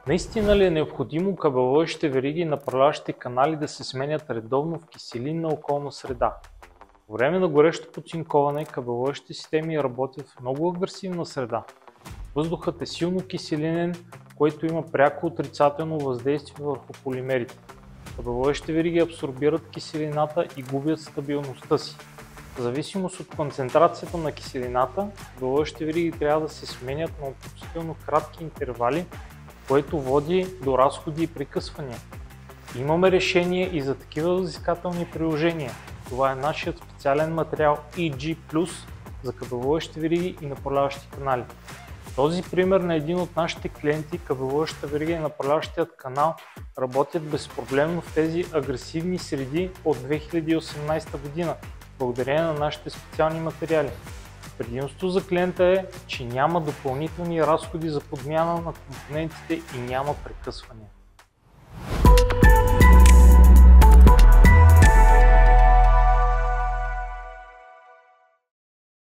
Наистина ли е необходимо кабеловъдещите вериги и направляващите канали да се сменят редовно в киселинна околна среда? По време на горещо поцинковане кабеловъдещите системи работят в много агресивна среда. Въздухът е силно киселинен, което има пряко отрицателно въздействие върху полимерите. Кабеловъдещите вериги абсорбират киселината и губят стабилността си. В зависимост от концентрацията на киселината, кабеловъдещите вериги трябва да се сменят на относително кратки интервали, което води до разходи и прекъсвания. Имаме решение и за такива взискателни приложения. Това е нашият специален материал EG+, за кабеловъдещи вериги и направляващи канали. Този пример на един от нашите клиенти, кабеловъдещата верига и направляващият канал работят безпроблемно в тези агресивни среди от 2018 година, благодарение на нашите специални материали. Предимството за клиента е, че няма допълнителни разходи за подмяна на компонентите и няма прекъсвания.